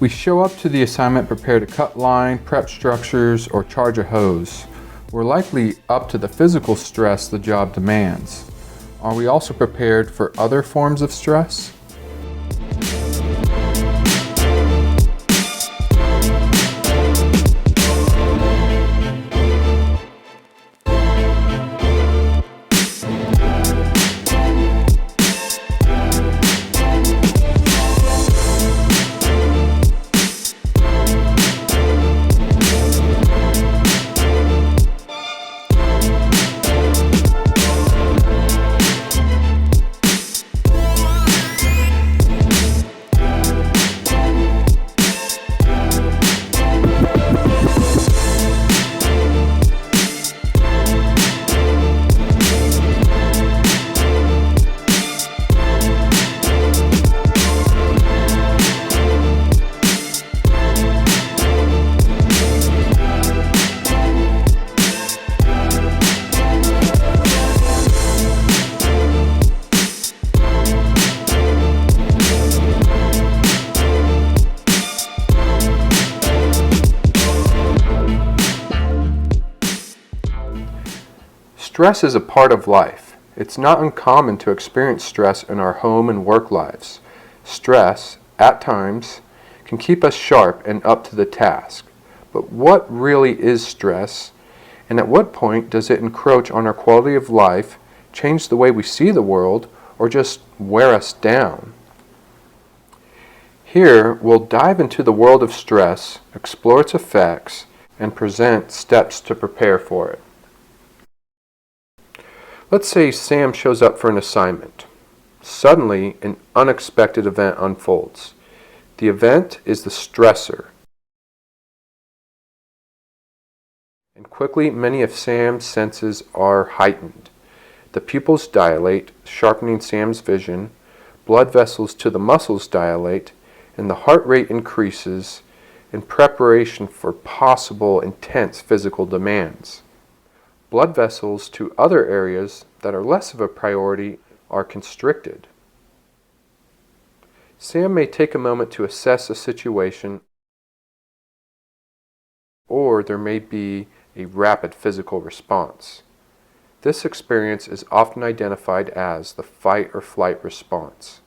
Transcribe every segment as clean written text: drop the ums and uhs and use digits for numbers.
we show up to the assignment prepared to cut line, prep structures, or charge a hose, we're likely up to the physical stress the job demands. Are we also prepared for other forms of stress? Stress is a part of life. It's not uncommon to experience stress in our home and work lives. Stress, at times, can keep us sharp and up to the task. But what really is stress, and at what point does it encroach on our quality of life, change the way we see the world, or just wear us down? Here, we'll dive into the world of stress, explore its effects, and present steps to prepare for it. Let's say Sam shows up for an assignment. Suddenly, an unexpected event unfolds. The event is the stressor. And quickly, many of Sam's senses are heightened. The pupils dilate, sharpening Sam's vision, blood vessels to the muscles dilate, and the heart rate increases in preparation for possible intense physical demands. Blood vessels to other areas that are less of a priority are constricted. Sam may take a moment to assess a situation, or there may be a rapid physical response. This experience is often identified as the fight or flight response.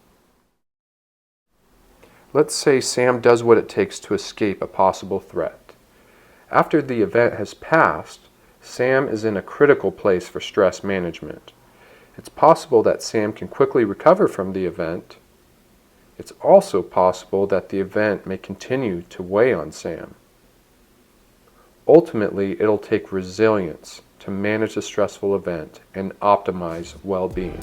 Let's say Sam does what it takes to escape a possible threat. After the event has passed, Sam is in a critical place for stress management. It's possible that Sam can quickly recover from the event. It's also possible that the event may continue to weigh on Sam. Ultimately, it'll take resilience to manage the stressful event and optimize well-being.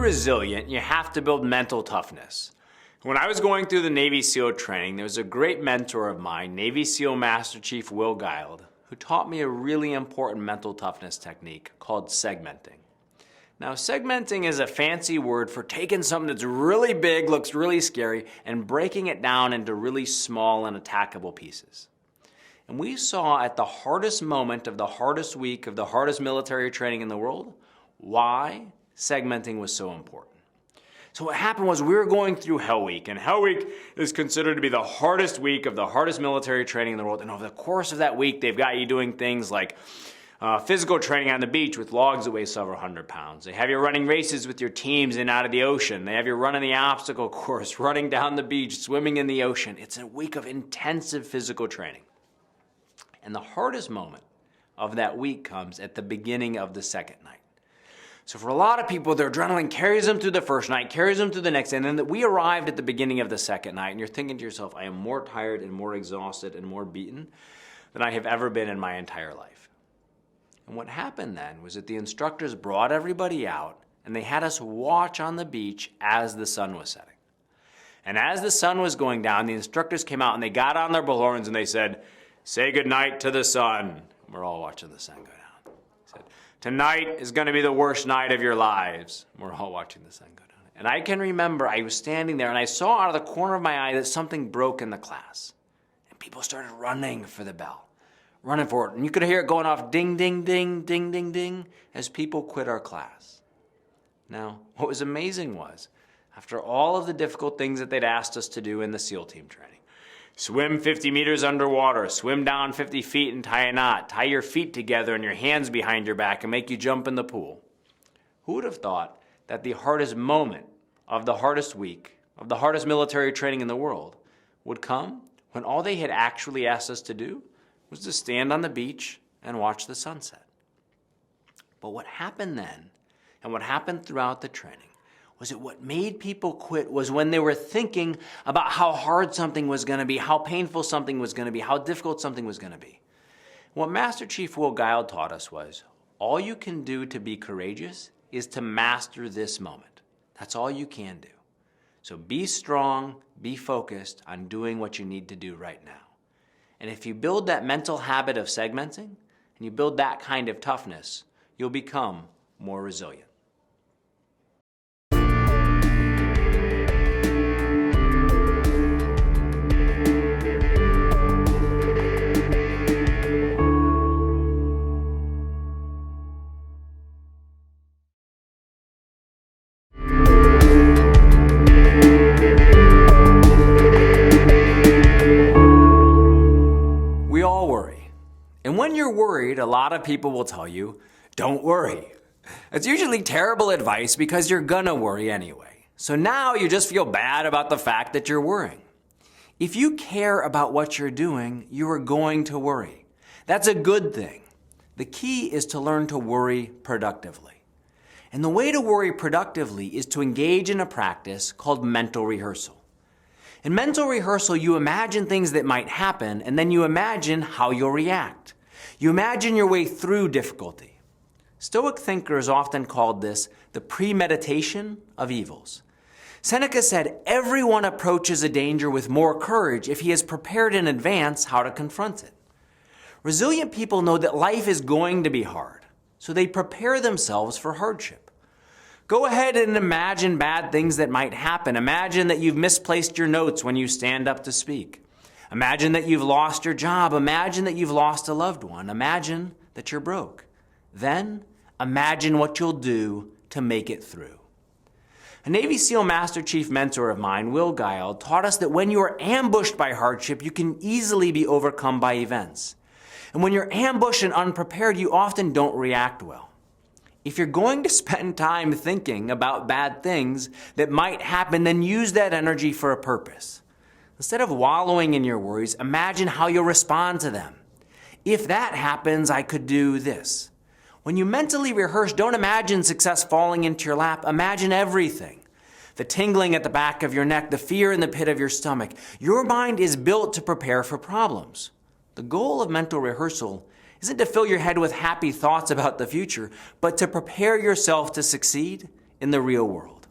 resilient, you have to build mental toughness. When I was going through the Navy SEAL training, there was a great mentor of mine, Navy SEAL Master Chief Will Guild, who taught me a really important mental toughness technique called segmenting. Now, segmenting is a fancy word for taking something that's really big, looks really scary, and breaking it down into really small and attackable pieces. And we saw at the hardest moment of the hardest week of the hardest military training in the world, why segmenting was so important. So what happened was we were going through Hell Week, and Hell Week is considered to be the hardest week of the hardest military training in the world. And over the course of that week, they've got you doing things like physical training on the beach with logs that weigh several hundred pounds. They have you running races with your teams in and out of the ocean. They have you running the obstacle course, running down the beach, swimming in the ocean. It's a week of intensive physical training. And the hardest moment of that week comes at the beginning of the second night. So for a lot of people, their adrenaline carries them through the first night, carries them through the next, and then we arrived at the beginning of the second night, and you're thinking to yourself, I am more tired and more exhausted and more beaten than I have ever been in my entire life. And what happened then was that the instructors brought everybody out, and they had us watch on the beach as the sun was setting. And as the sun was going down, the instructors came out, and they got on their bullhorns, and they said, say goodnight to the sun. We're all watching the sun go down. Tonight is going to be the worst night of your lives. We're all watching the sun go down. And I can remember I was standing there and I saw out of the corner of my eye that something broke in the class. And people started running for the bell, running for it. And you could hear it going off ding, ding, ding, ding, ding, ding, as people quit our class. Now, what was amazing was, after all of the difficult things that they'd asked us to do in the SEAL team training, swim 50 meters underwater, swim down 50 feet and tie a knot, tie your feet together and your hands behind your back and make you jump in the pool. Who would have thought that the hardest moment of the hardest week, of the hardest military training in the world, would come when all they had actually asked us to do was to stand on the beach and watch the sunset? But what happened then, and what happened throughout the training, was that what made people quit was when they were thinking about how hard something was going to be, how painful something was going to be, how difficult something was going to be. What Master Chief Will Guild taught us was, all you can do to be courageous is to master this moment. That's all you can do. So be strong, be focused on doing what you need to do right now. And if you build that mental habit of segmenting, and you build that kind of toughness, you'll become more resilient. And when you're worried, a lot of people will tell you, don't worry. It's usually terrible advice because you're gonna worry anyway. So now you just feel bad about the fact that you're worrying. If you care about what you're doing, you are going to worry. That's a good thing. The key is to learn to worry productively. And the way to worry productively is to engage in a practice called mental rehearsal. In mental rehearsal, you imagine things that might happen, and then you imagine how you'll react. You imagine your way through difficulty. Stoic thinkers often called this the premeditation of evils. Seneca said, everyone approaches a danger with more courage if he has prepared in advance how to confront it. Resilient people know that life is going to be hard, so they prepare themselves for hardship. Go ahead and imagine bad things that might happen. Imagine that you've misplaced your notes when you stand up to speak. Imagine that you've lost your job. Imagine that you've lost a loved one. Imagine that you're broke. Then imagine what you'll do to make it through. A Navy SEAL Master Chief mentor of mine, Will Guild, taught us that when you are ambushed by hardship, you can easily be overcome by events. And when you're ambushed and unprepared, you often don't react well. If you're going to spend time thinking about bad things that might happen, then use that energy for a purpose. Instead of wallowing in your worries, imagine how you'll respond to them. If that happens, I could do this. When you mentally rehearse, don't imagine success falling into your lap. Imagine everything. The tingling at the back of your neck, the fear in the pit of your stomach. Your mind is built to prepare for problems. The goal of mental rehearsal isn't to fill your head with happy thoughts about the future, but to prepare yourself to succeed in the real world.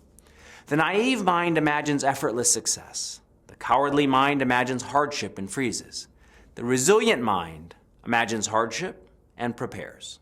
The naive mind imagines effortless success. The cowardly mind imagines hardship and freezes. The resilient mind imagines hardship and prepares.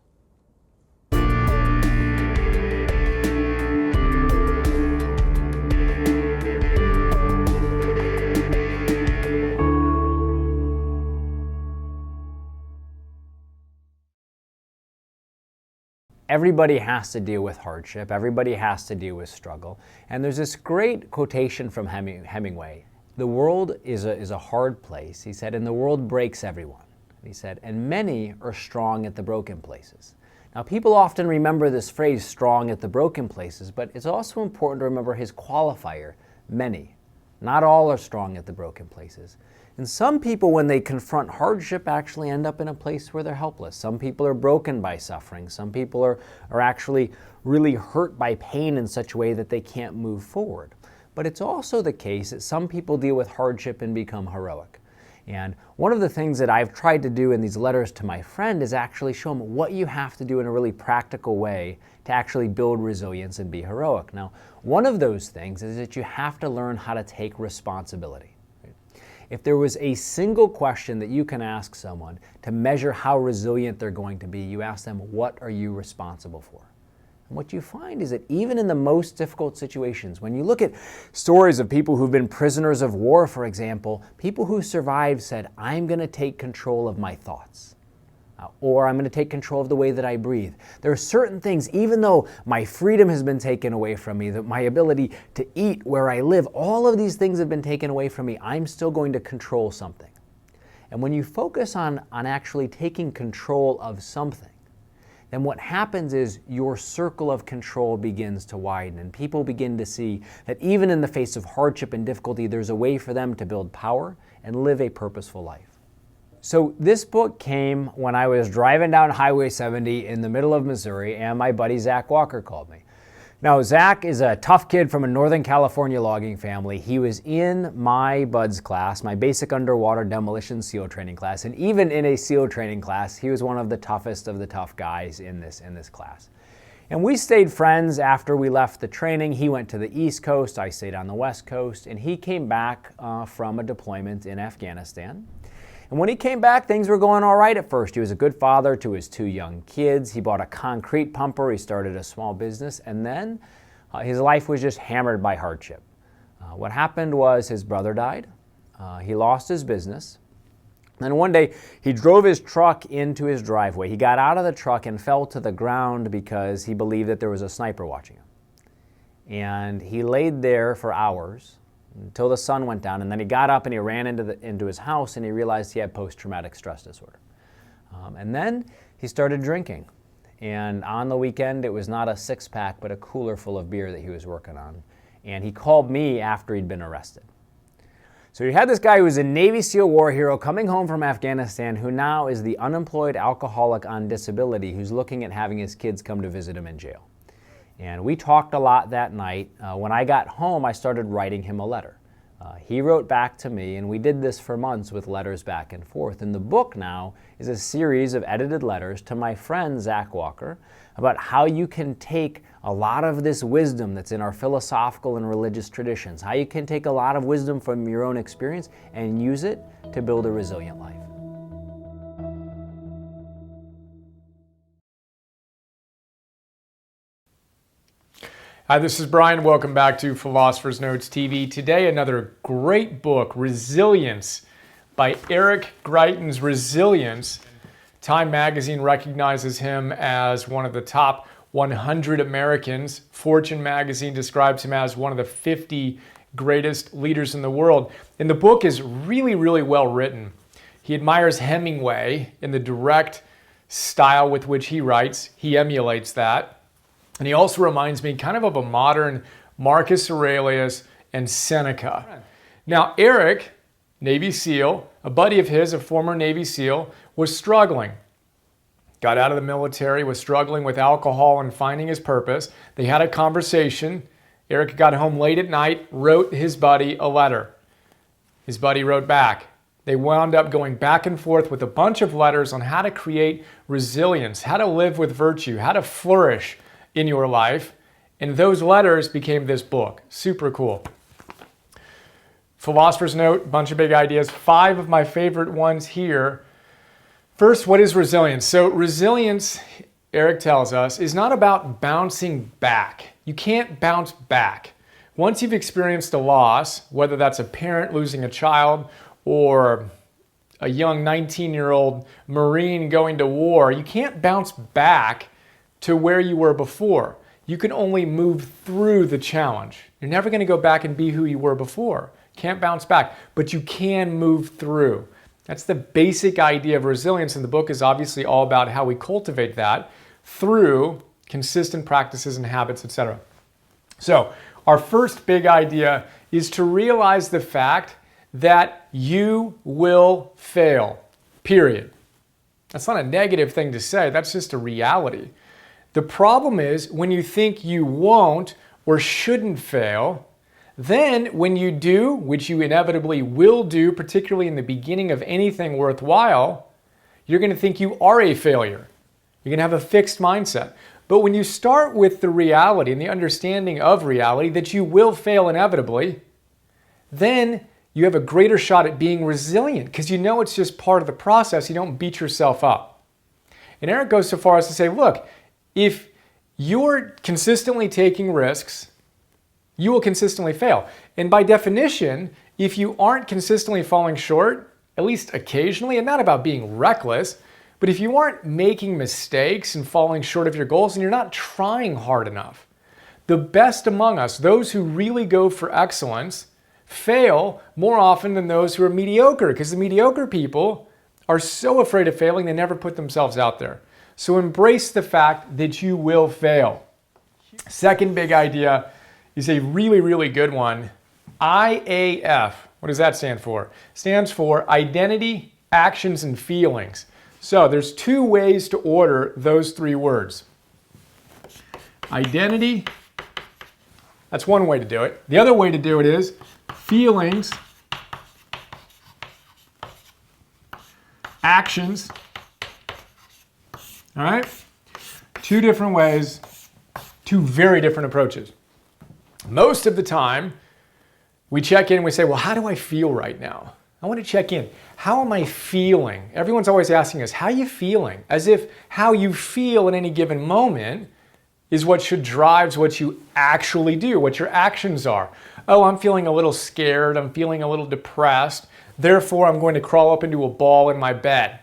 Everybody has to deal with hardship. Everybody has to deal with struggle. And there's this great quotation from Hemingway. The world is a hard place, he said, and the world breaks everyone. He said, and many are strong at the broken places. Now, people often remember this phrase, strong at the broken places, but it's also important to remember his qualifier, many. Not all are strong at the broken places. And some people, when they confront hardship, actually end up in a place where they're helpless. Some people are broken by suffering. Some people are actually really hurt by pain in such a way that they can't move forward. But it's also the case that some people deal with hardship and become heroic. And one of the things that I've tried to do in these letters to my friend is actually show him what you have to do in a really practical way to actually build resilience and be heroic. Now, one of those things is that you have to learn how to take responsibility. If there was a single question that you can ask someone to measure how resilient they're going to be, you ask them, what are you responsible for? And what you find is that even in the most difficult situations, when you look at stories of people who've been prisoners of war, for example, people who survived said, I'm going to take control of my thoughts. Or I'm going to take control of the way that I breathe. There are certain things, even though my freedom has been taken away from me, that my ability to eat where I live, all of these things have been taken away from me, I'm still going to control something. And when you focus on actually taking control of something, then what happens is your circle of control begins to widen, and people begin to see that even in the face of hardship and difficulty, there's a way for them to build power and live a purposeful life. So this book came when I was driving down Highway 70 in the middle of Missouri, and my buddy Zach Walker called me. Now, Zach is a tough kid from a Northern California logging family. He was in my BUDS class, my basic underwater demolition SEAL training class, and even in a SEAL training class, he was one of the toughest of the tough guys in this class. And we stayed friends after we left the training. He went to the East Coast, I stayed on the West Coast, and he came back from a deployment in Afghanistan. And when he came back, things were going all right at first. He was a good father to his 2 young kids. He bought a concrete pumper. He started a small business. And then his life was just hammered by hardship. What happened was his brother died. He lost his business. Then one day, he drove his truck into his driveway. He got out of the truck and fell to the ground because he believed that there was a sniper watching him. And he laid there for hours until the sun went down, and then he got up and he ran into his house, and he realized he had post-traumatic stress disorder. And then he started drinking, and on the weekend it was not a 6-pack but a cooler full of beer that he was working on, and he called me after he'd been arrested. So you had this guy who was a Navy SEAL war hero coming home from Afghanistan, who now is the unemployed alcoholic on disability who's looking at having his kids come to visit him in jail. And we talked a lot that night. When I got home, I started writing him a letter. He wrote back to me, and we did this for months with letters back and forth. And the book now is a series of edited letters to my friend Zach Walker about how you can take a lot of this wisdom that's in our philosophical and religious traditions, how you can take a lot of wisdom from your own experience and use it to build a resilient life. Hi, this is Brian. Welcome back to Philosopher's Notes TV. Today, another great book, Resilience, by Eric Greitens. Resilience. Time magazine recognizes him as one of the top 100 Americans. Fortune magazine describes him as one of the 50 greatest leaders in the world. And the book is really, really well written. He admires Hemingway in the direct style with which he writes. He emulates that. And he also reminds me kind of a modern Marcus Aurelius and Seneca. Now, Eric, Navy SEAL, a buddy of his, a former Navy SEAL, was struggling. Got out of the military, was struggling with alcohol and finding his purpose. They had a conversation. Eric got home late at night, wrote his buddy a letter. His buddy wrote back. They wound up going back and forth with a bunch of letters on how to create resilience, how to live with virtue, how to flourish in your life. And those letters became this book. Super cool. Philosopher's Note, bunch of big ideas. 5 of my favorite ones here. First, what is resilience? So resilience, Eric tells us, is not about bouncing back. You can't bounce back. Once you've experienced a loss, whether that's a parent losing a child or a young 19-year-old Marine going to war, you can't bounce back to where you were before. You can only move through the challenge. You're never going to go back and be who you were before. Can't bounce back, but you can move through. That's the basic idea of resilience, and the book is obviously all about how we cultivate that through consistent practices and habits, etc. So, our first big idea is to realize the fact that you will fail, period. That's not a negative thing to say, that's just a reality. The problem is when you think you won't or shouldn't fail, then when you do, which you inevitably will do, particularly in the beginning of anything worthwhile, you're going to think you are a failure. You're going to have a fixed mindset. But when you start with the reality and the understanding of reality that you will fail inevitably, then you have a greater shot at being resilient because you know it's just part of the process. You don't beat yourself up. And Eric goes so far as to say, look, if you're consistently taking risks, you will consistently fail. And by definition, if you aren't consistently falling short, at least occasionally, and not about being reckless, but if you aren't making mistakes and falling short of your goals, then you're not trying hard enough. The best among us, those who really go for excellence, fail more often than those who are mediocre, because the mediocre people are so afraid of failing, they never put themselves out there. So embrace the fact that you will fail. Second big idea is a really, really good one. IAF. What does that stand for? It stands for identity, actions, and feelings. So there's 2 ways to order those 3 words. Identity, that's one way to do it. The other way to do it is feelings, actions. All right? 2 different ways, 2 very different approaches. Most of the time, we check in and we say, well, how do I feel right now? I want to check in. How am I feeling? Everyone's always asking us, how are you feeling? As if how you feel at any given moment is what drives what you actually do, what your actions are. Oh, I'm feeling a little scared. I'm feeling a little depressed. Therefore, I'm going to crawl up into a ball in my bed.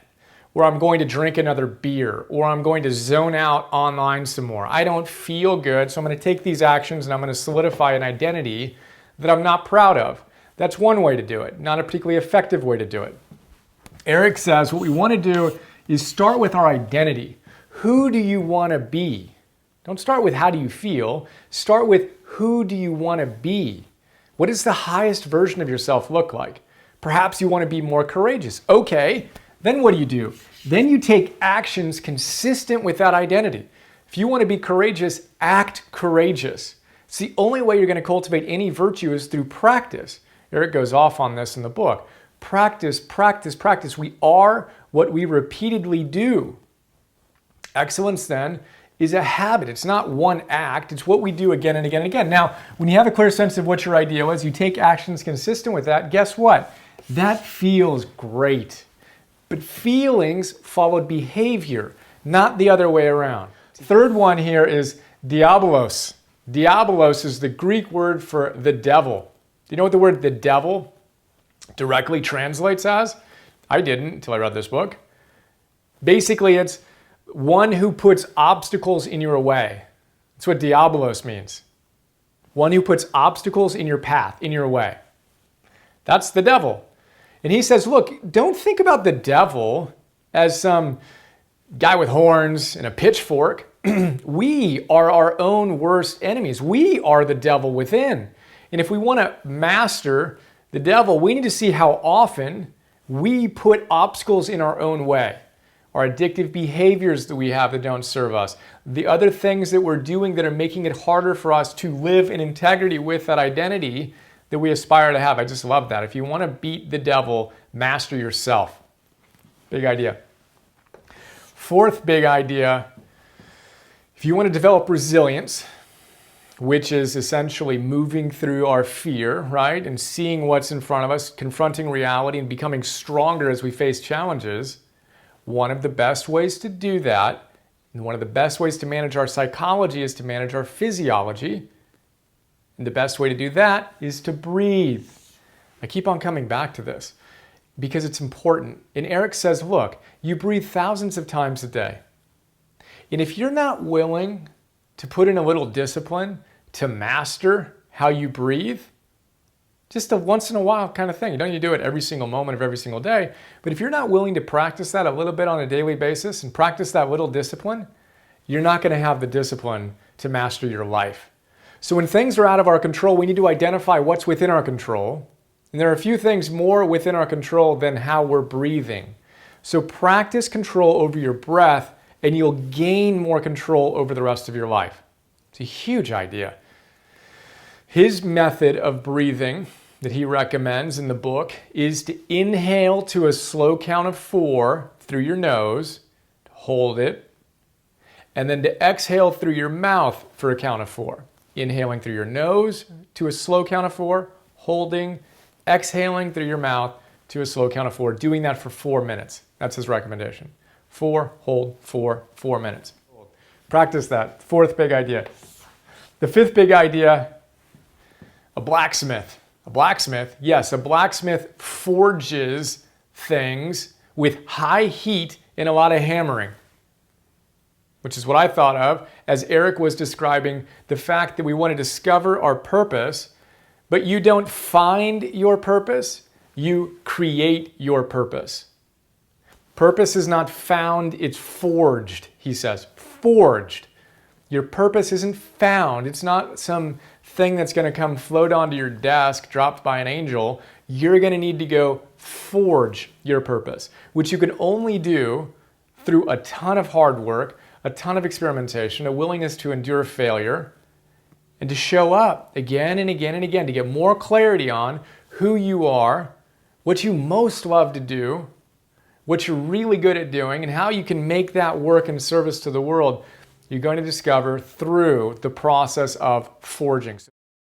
Or I'm going to drink another beer. Or I'm going to zone out online some more. I don't feel good, so I'm going to take these actions and I'm going to solidify an identity that I'm not proud of. That's one way to do it, not a particularly effective way to do it. Eric says what we want to do is start with our identity. Who do you want to be? Don't start with how do you feel. Start with who do you want to be? What does the highest version of yourself look like? Perhaps you want to be more courageous. Okay, then what do? Then you take actions consistent with that identity. If you want to be courageous, act courageous. It's the only way you're going to cultivate any virtue is through practice. Eric goes off on this in the book. Practice, practice, practice. We are what we repeatedly do. Excellence then is a habit. It's not one act. It's what we do again and again and again. Now, when you have a clear sense of what your ideal is, you take actions consistent with that, guess what? That feels great. But feelings followed behavior, not the other way around. Third one here is diabolos. Diabolos is the Greek word for the devil. Do you know what the word the devil directly translates as? I didn't until I read this book. Basically, it's one who puts obstacles in your way. That's what diabolos means. One who puts obstacles in your path, in your way. That's the devil. And he says, look, don't think about the devil as some guy with horns and a pitchfork. We are our own worst enemies. We are the devil within. And if we want to master the devil, we need to see how often we put obstacles in our own way. Our addictive behaviors that we have that don't serve us. The other things that we're doing that are making it harder for us to live in integrity with that identity that we aspire to have. I just love that. If you want to beat the devil, master yourself. Big idea. Fourth big idea, if you want to develop resilience, which is essentially moving through our fear, right? And seeing what's in front of us, confronting reality and becoming stronger as we face challenges. One of the best ways to do that, and one of the best ways to manage our psychology, is to manage our physiology. And the best way to do that is to breathe. I keep on coming back to this because it's important. And Eric says, look, you breathe thousands of times a day. And if you're not willing to put in a little discipline to master how you breathe, just a once in a while kind of thing. You don't need to do it every single moment of every single day. But if you're not willing to practice that a little bit on a daily basis and practice that little discipline, you're not going to have the discipline to master your life. So when things are out of our control, we need to identify what's within our control. And there are a few things more within our control than how we're breathing. So practice control over your breath and you'll gain more control over the rest of your life. It's a huge idea. His method of breathing that he recommends in the book is to inhale to a slow count of 4 through your nose, hold it, and then to exhale through your mouth for a count of 4. Inhaling through your nose to a slow count of 4, holding, exhaling through your mouth to a slow count of 4, doing that for 4 minutes. That's his recommendation. 4, hold, 4, 4 minutes. Practice that. Fourth big idea. The fifth big idea, a blacksmith. A blacksmith, yes, a blacksmith forges things with high heat and a lot of hammering, which is what I thought of as Eric was describing the fact that we want to discover our purpose, but you don't find your purpose, you create your purpose. Purpose is not found, it's forged, he says. Forged. Your purpose isn't found. It's not some thing that's going to come float onto your desk, dropped by an angel. You're going to need to go forge your purpose, which you can only do through a ton of hard work, a ton of experimentation, a willingness to endure failure, and to show up again and again and again to get more clarity on who you are, what you most love to do, what you're really good at doing, and how you can make that work in service to the world. You're going to discover through the process of forging.